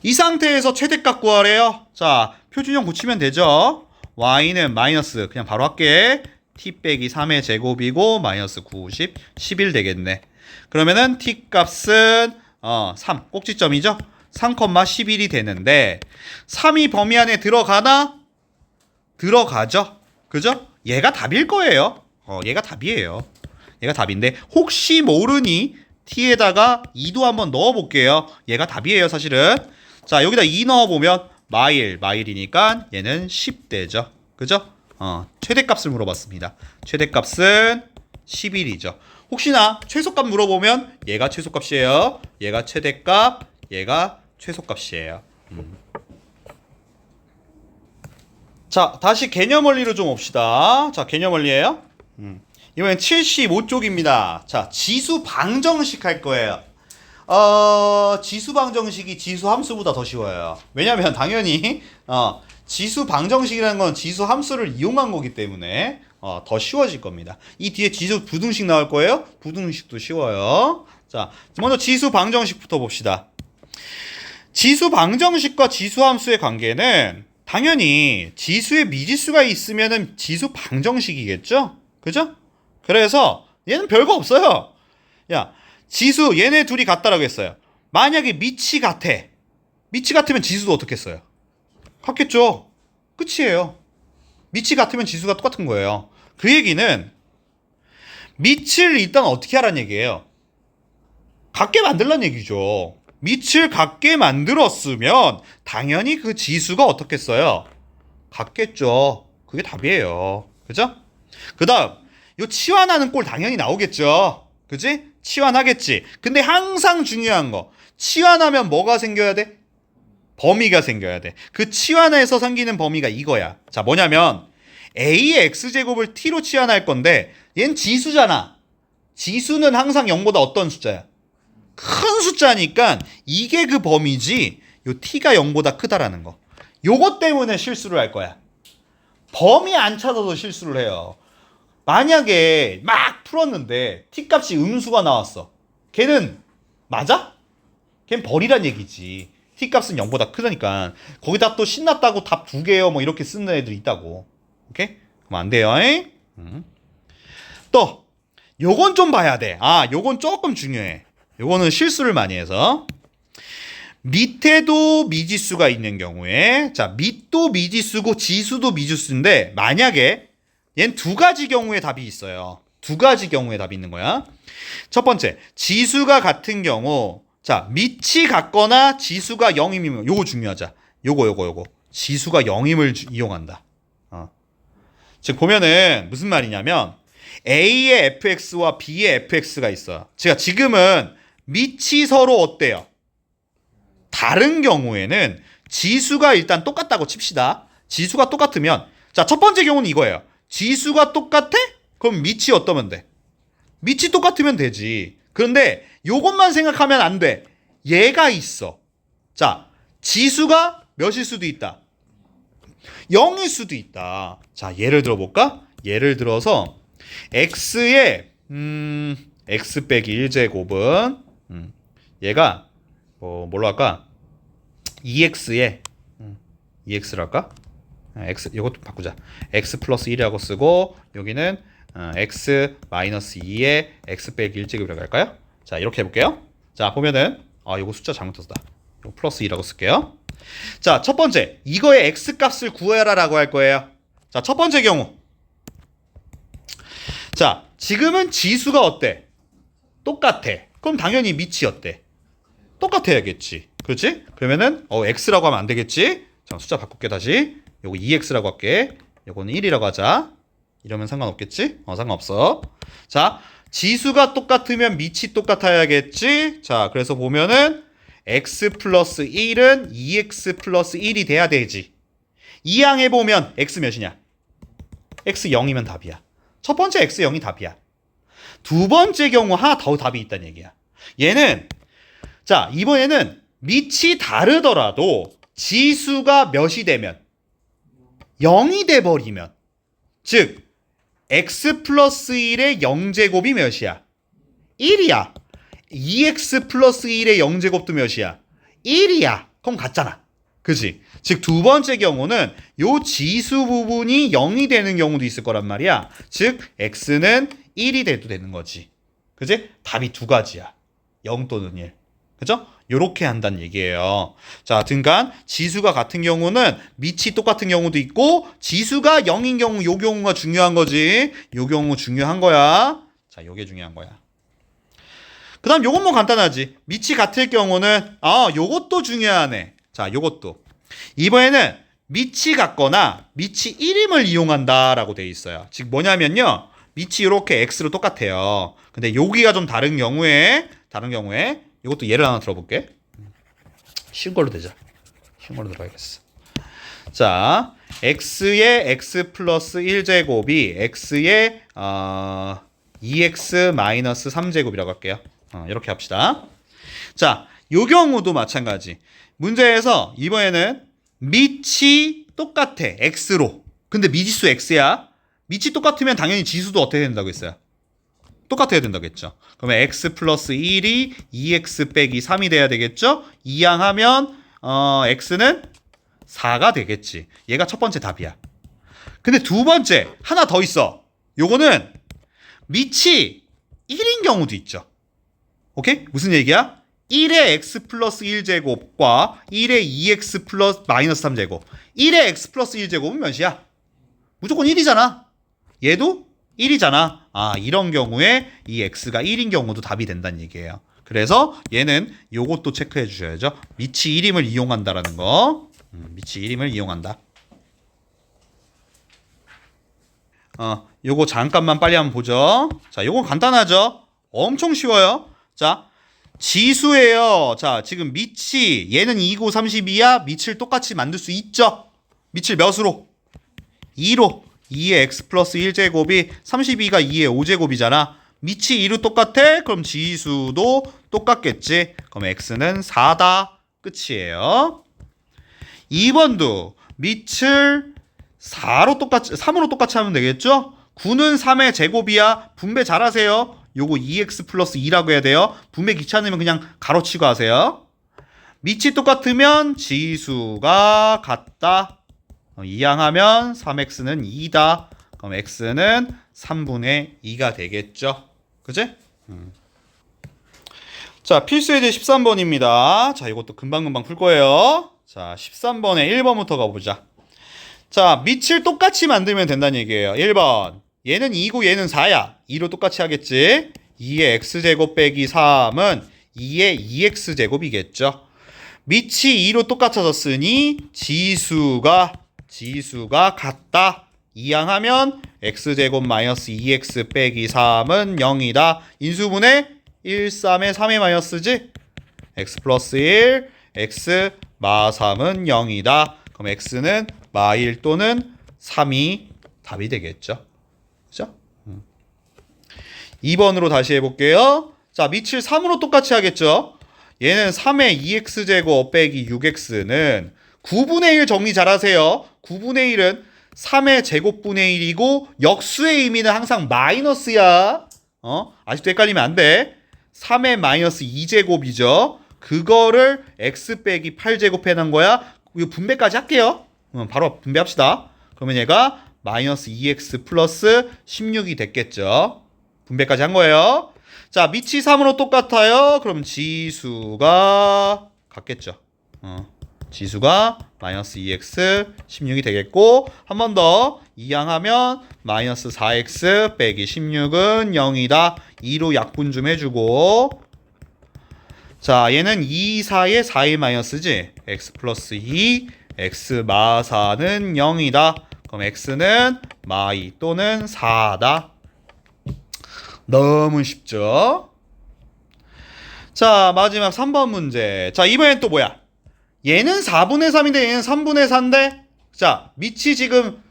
이 상태에서 최대값 구하래요. 자, 표준형 고치면 되죠. y는 마이너스 그냥 바로 할게. t 빼기 3의 제곱이고 마이너스 90, 11 되겠네. 그러면은 t 값은 3 꼭지점이죠. 3,11이 되는데 3이 범위 안에 들어가나? 들어가죠. 그죠? 얘가 답일 거예요. 얘가 답이에요. 얘가 답인데 혹시 모르니 t에다가 2도 한번 넣어볼게요. 얘가 답이에요 사실은. 자, 여기다 2 넣어보면 마일이니까 얘는 10 되죠. 그죠? 최대값을 물어봤습니다. 최대값은 11이죠. 혹시나 최소값 물어보면 얘가 최소값이에요. 얘가 최대값, 얘가 최소값이에요. 자, 다시 개념 원리로 좀 봅시다. 자, 개념 원리예요. 이번엔 75쪽입니다. 자, 지수 방정식 할 거예요. 지수 방정식이 지수 함수보다 더 쉬워요. 왜냐면 당연히 지수 방정식이라는 건 지수 함수를 이용한 거기 때문에 더 쉬워질 겁니다. 이 뒤에 지수 부등식 나올 거예요. 부등식도 쉬워요. 자, 먼저 지수 방정식부터 봅시다. 지수 방정식과 지수 함수의 관계는 당연히 지수에 미지수가 있으면은 지수 방정식이겠죠? 그죠? 그래서 얘는 별거 없어요. 야, 지수 얘네 둘이 같다라고 했어요. 만약에 밑이 같아. 밑이 같으면 지수도 어떻게 써요? 같겠죠. 끝이에요. 밑이 같으면 지수가 똑같은 거예요. 그 얘기는 밑을 일단 어떻게 하라는 얘기예요? 같게 만들라는 얘기죠. 밑을 같게 만들었으면 당연히 그 지수가 어떻게 써요? 같겠죠. 그게 답이에요. 그죠? 그 다음 요 치환하는 꼴 당연히 나오겠죠. 그지? 치환하겠지. 근데 항상 중요한 거 치환하면 뭐가 생겨야 돼? 범위가 생겨야 돼. 그 치환해서 생기는 범위가 이거야. 자, 뭐냐면 a의 x제곱을 t로 치환할 건데 얘는 지수잖아. 지수는 항상 0보다 어떤 숫자야? 큰 숫자니까 이게 그 범위지 요 t가 0보다 크다라는 거. 요것 때문에 실수를 할 거야. 범위 안 찾아도 실수를 해요. 만약에 막 풀었는데 t값이 음수가 나왔어. 걔는 맞아? 걔는 버리란 얘기지. t값은 0보다 크다니까. 거기다 또 신났다고 답 2개요 뭐 이렇게 쓰는 애들이 있다고. 오케이? 그럼 안 돼요. 또 요건 좀 봐야 돼. 요건 조금 중요해. 요거는 실수를 많이 해서 밑에도 미지수가 있는 경우에 자, 밑도 미지수고 지수도 미지수인데 만약에 얘는 두 가지 경우에 답이 있어요. 두 가지 경우에 답이 있는 거야. 첫 번째, 지수가 같은 경우 자, 밑이 같거나 지수가 0이면 요거 중요하자. 요거 지수가 0임을 이용한다. 즉 보면은 무슨 말이냐면 A의 fx와 B의 fx가 있어. 제가 지금은 밑이 서로 어때요? 다른 경우에는 지수가 일단 똑같다고 칩시다. 지수가 똑같으면 자, 첫 번째 경우는 이거예요. 지수가 똑같아? 그럼 밑이 어떠면 돼? 밑이 똑같으면 되지. 그런데 요것만 생각하면 안 돼. 얘가 있어. 자, 지수가 몇일 수도 있다. 0일 수도 있다. 자, 예를 들어볼까? 예를 들어서 x의 x 빼기 1제곱은 얘가 뭘로 할까? 2x에 2x로 할까? x 이것도 바꾸자. x 플러스 1이라고 쓰고 여기는 x 마이너스 2에 x 빼기 1제곱이라고 할까요? 자, 이렇게 해볼게요. 자, 보면은 이거 숫자 잘못했다. 이거 플러스 2라고 쓸게요. 자, 첫 번째 이거의 x 값을 구해라라고 할 거예요. 자, 첫 번째 경우 자, 지금은 지수가 어때? 똑같아. 그럼 당연히 밑이 어때? 똑같아야겠지. 그렇지? 그러면은 x라고 하면 안 되겠지? 자, 숫자 바꿀게 다시. 요거 2x라고 할게. 요거는 1이라고 하자. 이러면 상관없겠지? 상관없어. 자, 지수가 똑같으면 밑이 똑같아야겠지? 자, 그래서 보면은 x 플러스 1은 2x 플러스 1이 돼야 되지. 이 항에 보면 x 몇이냐? x 0이면 답이야. 첫 번째 x 0이 답이야. 두 번째 경우 하나 더 답이 있다는 얘기야. 얘는 자 이번에는 밑이 다르더라도 지수가 몇이 되면 0이 돼버리면 즉 x 플러스 1의 0제곱이 몇이야? 1이야. 2x 플러스 1의 0제곱도 몇이야? 1이야. 그럼 같잖아. 그치? 즉 두 번째 경우는 요 지수 부분이 0이 되는 경우도 있을 거란 말이야. 즉 x는 1이 돼도 되는 거지. 그치? 답이 두 가지야. 0 또는 1. 그죠? 요렇게 한다는 얘기예요. 자, 등간 지수가 같은 경우는 밑이 똑같은 경우도 있고 지수가 0인 경우 요 경우가 중요한 거지. 요 경우 중요한 거야. 자, 요게 중요한 거야. 그 다음 요건 뭐 간단하지. 밑이 같을 경우는 요것도 중요하네. 자, 요것도. 이번에는 밑이 같거나 밑이 1임을 이용한다라고 돼 있어요. 즉 뭐냐면요. 밑이 이렇게 x로 똑같아요. 근데 여기가 좀 다른 경우에 이것도 예를 하나 들어볼게. 쉬운 걸로 되자. 쉬운 걸로 들어야겠어. 자, x의 x 플러스 1제곱이 x의 2x 마이너스 3제곱이라고 할게요. 이렇게 합시다. 자, 요 경우도 마찬가지. 문제에서 이번에는 밑이 똑같아. x로. 근데 미지수 x야. 밑이 똑같으면 당연히 지수도 어떻게 된다고 했어요? 똑같아야 된다고 했죠. 그러면 x 플러스 1이 2x 빼기 3이 돼야 되겠죠? 이항하면 x는 4가 되겠지. 얘가 첫 번째 답이야. 근데 두 번째 하나 더 있어. 요거는 밑이 1인 경우도 있죠. 오케이? 무슨 얘기야? 1의 x 플러스 1제곱과 1의 2x 플러스 마이너스 3제곱. 1의 x 플러스 1제곱은 몇이야? 무조건 1이잖아. 얘도 1이잖아. 이런 경우에 이 x가 1인 경우도 답이 된다는 얘기예요. 그래서 얘는 요것도 체크해 주셔야죠. 밑이 1임을 이용한다라는 거. 밑이 1임을 이용한다. 요거 잠깐만 빨리 한번 보죠. 자, 요건 간단하죠? 엄청 쉬워요. 자, 지수예요. 자, 지금 밑이 얘는 2고 32야. 밑을 똑같이 만들 수 있죠? 밑을 몇으로? 2로. 2의 x 플러스 1제곱이 32가 2의 5제곱이잖아. 밑이 2로 똑같아? 그럼 지수도 똑같겠지. 그럼 x는 4다. 끝이에요. 2번도 밑을 3으로 똑같이 하면 되겠죠? 9는 3의 제곱이야. 분배 잘하세요. 요거 2x 플러스 2라고 해야 돼요. 분배 귀찮으면 그냥 가로치고 하세요. 밑이 똑같으면 지수가 같다. 이항하면 3x는 2다. 그럼 x는 3분의 2가 되겠죠. 그치? 자, 필수예제 13번입니다. 자, 이것도 금방금방 풀 거예요. 자, 13번에 1번부터 가보자. 자, 밑을 똑같이 만들면 된다는 얘기예요. 1번. 얘는 2고 얘는 4야. 2로 똑같이 하겠지. 2의 x제곱 빼기 3은 2의 2x제곱이겠죠. 밑이 2로 똑같아졌으니 지수가 같다. 이항하면 x제곱 마이너스 2x 빼기 3은 0이다. 인수분해 1, 3에 3의 마이너스지. x 플러스 1, x 마 3은 0이다. 그럼 x는 마 1 또는 3이 답이 되겠죠. 그죠? 2번으로 다시 해볼게요. 자, 밑을 3으로 똑같이 하겠죠. 얘는 3의 2x제곱 빼기 6x는 9분의 1 정리 잘하세요. 9분의 1은 3의 제곱분의 1이고 역수의 의미는 항상 마이너스야. 아직도 헷갈리면 안 돼. 3의 마이너스 2제곱이죠. 그거를 x 빼기 8제곱 해놓은 거야. 이거 분배까지 할게요. 바로 분배합시다. 그러면 얘가 마이너스 2x 플러스 16이 됐겠죠. 분배까지 한 거예요. 자, 밑이 3으로 똑같아요. 그럼 지수가 같겠죠. 지수가 마이너스 2x 16이 되겠고, 한 번 더 이항하면 마이너스 4x 빼기 16은 0이다. 2로 약분 좀 해주고, 자, 얘는 2, 4에 4의 마이너스지. x 플러스 2, x 마 4는 0이다. 그럼 x는 마 2 또는 4다. 너무 쉽죠? 자, 마지막 3번 문제. 자, 이번엔 또 뭐야? 얘는 4분의 3인데 얘는 3분의 4인데, 자, 밑이 지금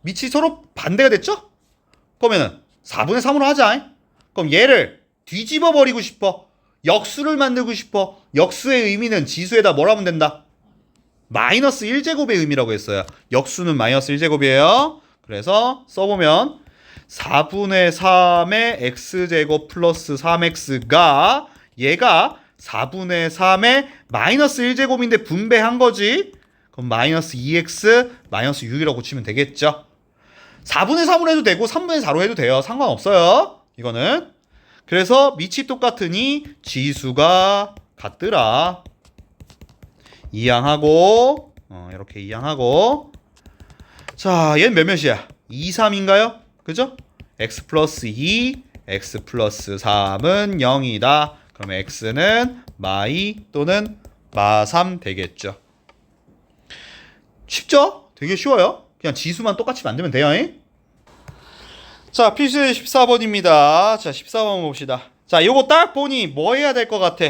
밑이 서로 반대가 됐죠? 그러면은 4분의 3으로 하자. 그럼 얘를 뒤집어 버리고 싶어. 역수를 만들고 싶어. 역수의 의미는 지수에다 뭘 하면 된다? 마이너스 1제곱의 의미라고 했어요. 역수는 마이너스 1제곱이에요. 그래서 써보면 4분의 3의 x제곱 플러스 3x가 얘가 4분의 3의 마이너스 1제곱인데 분배한 거지. 그럼 마이너스 2x 마이너스 6이라고 고치면 되겠죠. 4분의 3으로 해도 되고 3분의 4로 해도 돼요. 상관없어요. 이거는. 그래서 밑이 똑같으니 지수가 같더라. 이항하고 이렇게 이항하고 자 얘는 몇몇이야? 2, 3인가요? 그죠? x 플러스 2 x 플러스 3은 0이다. 그러면 x는 마2 또는 마3 되겠죠. 쉽죠? 되게 쉬워요. 그냥 지수만 똑같이 만들면 돼요. 자, 필수의 14번입니다. 자, 14번 봅시다. 자, 요거 딱 보니 뭐 해야 될 것 같아?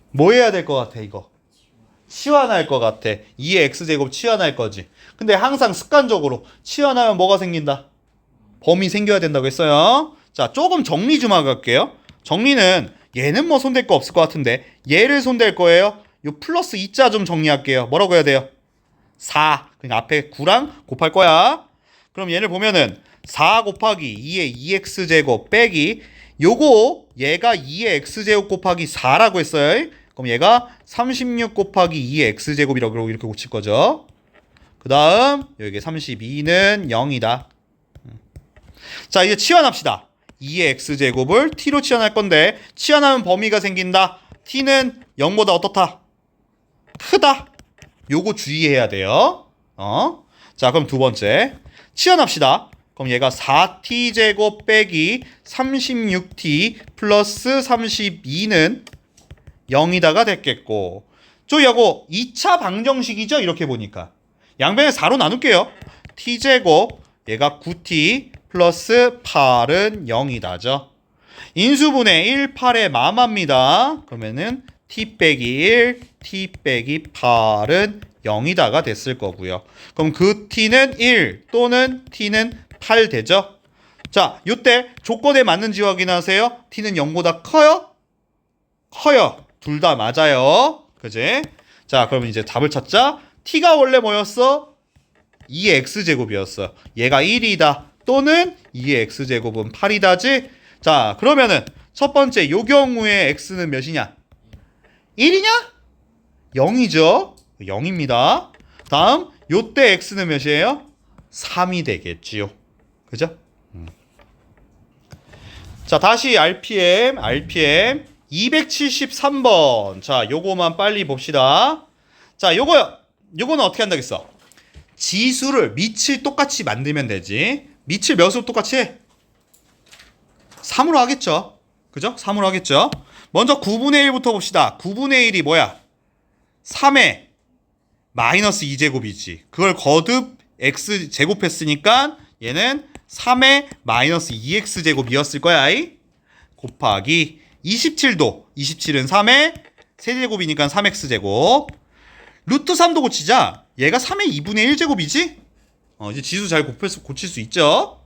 뭐 해야 될 것 같아, 이거? 치환할 것 같아. 2의 x제곱 치환할 거지. 근데 항상 습관적으로 치환하면 뭐가 생긴다? 범위 생겨야 된다고 했어요. 자, 조금 정리 좀 하고 갈게요. 정리는 얘는 뭐 손댈 거 없을 것 같은데 얘를 손댈 거예요. 요 플러스 2자 좀 정리할게요. 뭐라고 해야 돼요? 4. 그러니까 앞에 9랑 곱할 거야. 그럼 얘를 보면은 4 곱하기 2의 2x제곱 빼기 요거 얘가 2의 x제곱 곱하기 4라고 했어요. 그럼 얘가 36 곱하기 2의 x제곱이라고 이렇게 고칠 거죠. 그 다음 여기 32는 0이다. 자 이제 치환합시다. 2의 x제곱을 t로 치환할 건데 치환하면 범위가 생긴다. t는 0보다 어떻다? 크다. 요거 주의해야 돼요. 자 그럼 두 번째 치환합시다. 그럼 얘가 4t제곱 빼기 36t 플러스 32는 0이다가 됐겠고 저 요거 2차 방정식이죠. 이렇게 보니까 양변에 4로 나눌게요. t제곱 얘가 9t 플러스 8은 0이다죠. 인수분해 1, 8의 마마입니다. 그러면은 t 빼기 1, t 빼기 8은 0이다가 됐을 거고요. 그럼 그 t는 1 또는 t는 8 되죠? 자, 요때 조건에 맞는지 확인하세요. t는 0보다 커요? 커요. 둘 다 맞아요. 그지? 자, 그러면 이제 답을 찾자. t가 원래 뭐였어? 2의 x제곱이었어. 얘가 1이다. 또는 2의 x제곱은 8이다지? 자, 그러면은 첫 번째 요 경우에 x는 몇이냐? 1이냐? 0이죠. 0입니다. 다음 요때 x는 몇이에요? 3이 되겠지요. 그죠? 자, 다시 RPM 273번. 자, 요거만 빨리 봅시다. 자, 요거는 어떻게 한다겠어? 지수를 밑을 똑같이 만들면 되지. 밑을 몇으로 똑같이 해? 3으로 하겠죠. 그죠? 3으로 하겠죠. 먼저 9분의 1부터 봅시다. 9분의 1이 뭐야? 3의 마이너스 2제곱이지. 그걸 거듭 x 제곱했으니까 얘는 3의 마이너스 2x제곱이었을 거야. 곱하기 27도. 27은 3의 세제곱이니까 3x제곱. 루트 3도 고치자. 얘가 3의 2분의 1제곱이지? 이제 지수 잘 고칠 수 있죠?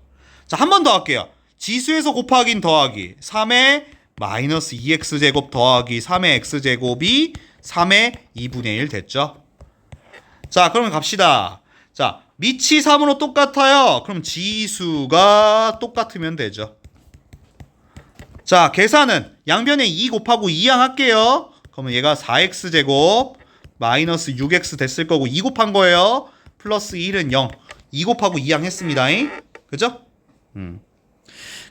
자, 한 번 더 할게요. 지수에서 곱하긴 더하기 3의 마이너스 2x제곱 더하기 3의 x제곱이 3의 2분의 1 됐죠? 자, 그러면 갑시다. 자, 밑이 3으로 똑같아요. 그럼 지수가 똑같으면 되죠. 자, 계산은 양변에 2 곱하고 2항 할게요. 그러면 얘가 4x제곱 마이너스 6x 됐을 거고 2 곱한 거예요. 플러스 1은 0. 2 곱하고 2항 했습니다. 그죠?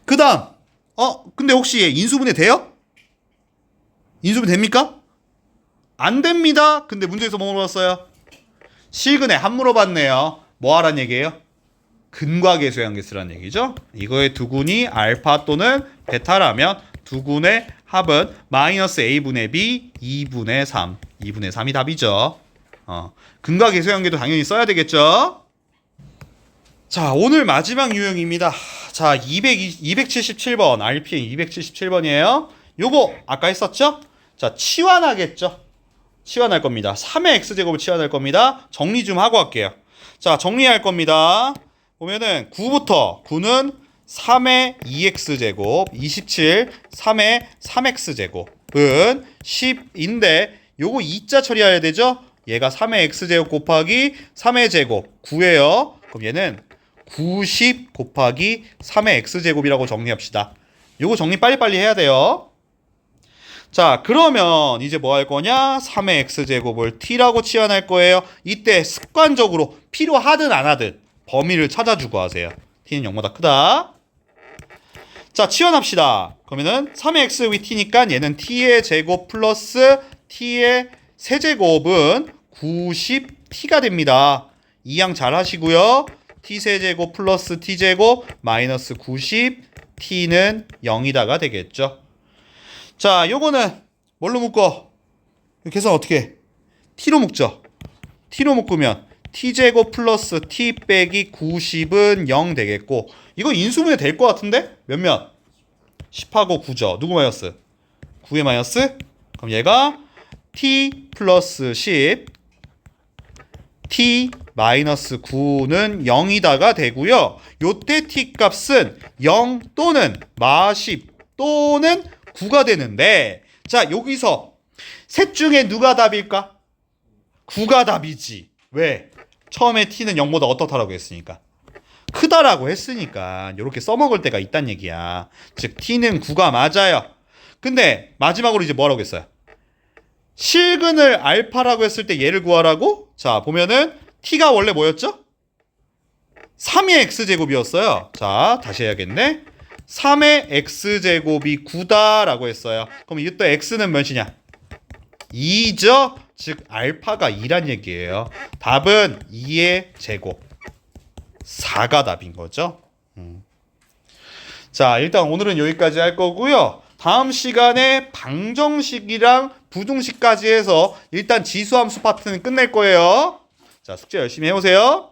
그 다음 근데 혹시 인수분해 돼요? 인수분해 됩니까? 안 됩니다. 근데 문제에서 뭐 물어봤어요? 실근에 한 물어봤네요. 뭐 하란 얘기예요? 근과계수의 쓰란 얘기죠. 이거의 두군이 알파 또는 베타라면 두군의 합은 마이너스 a분의 b 2분의 3. 2분의 3이 답이죠. 근과계수관계도 당연히 써야 되겠죠. 자, 오늘 마지막 유형입니다. 자, 277번 RPM 277번이에요. 요거 아까 했었죠? 자, 치환하겠죠. 치환할 겁니다. 3의 x제곱을 치환할 겁니다. 정리 좀 하고 할게요. 자, 정리할 겁니다. 보면은 9부터 9는 3의 2x제곱 27 3의 3x제곱은 10인데 요거 2자 처리해야 되죠? 얘가 3의 x제곱 곱하기 3의 제곱 9예요. 그럼 얘는 90 곱하기 3의 x제곱이라고 정리합시다. 요거 정리 빨리빨리 해야 돼요. 자, 그러면 이제 뭐 할 거냐? 3의 x제곱을 t라고 치환할 거예요. 이때 습관적으로 필요하든 안 하든 범위를 찾아주고 하세요. t는 0보다 크다. 자, 치환합시다. 그러면은 3의 x 위 t니까 얘는 t의 제곱 플러스 t의 세제곱은 90t가 됩니다. 이양 잘 하시고요. t세제곱 플러스 t제곱 마이너스 90 t는 0이다가 되겠죠. 자, 요거는 뭘로 묶어? 계산 어떻게 해? t로 묶죠. t로 묶으면 t제곱 플러스 t 빼기 90은 0 되겠고, 이거 인수분해 될 것 같은데? 몇몇? 10하고 9죠. 누구 마이너스? 9의 마이너스? 그럼 얘가 t 플러스 10 t 마이너스 9는 0이다가 되고요. 요때 t 값은 0 또는 마10 또는 9가 되는데, 자, 여기서 셋 중에 누가 답일까? 9가 답이지. 왜? 처음에 t는 0보다 어떻다라고 했으니까. 크다라고 했으니까 이렇게 써먹을 때가 있단 얘기야. 즉 t는 9가 맞아요. 근데 마지막으로 이제 뭐라고 했어요? 실근을 알파라고 했을 때 얘를 구하라고? 자, 보면은 t가 원래 뭐였죠? 3의 x제곱이었어요. 자, 다시 해야겠네. 3의 x제곱이 9다라고 했어요. 그럼 이때 x는 몇이냐? 2죠? 즉 알파가 2란 얘기예요. 답은 2의 제곱 4가 답인 거죠. 자, 일단 오늘은 여기까지 할 거고요. 다음 시간에 방정식이랑 부등식까지 해서 일단 지수함수 파트는 끝낼 거예요. 자, 숙제 열심히 해오세요.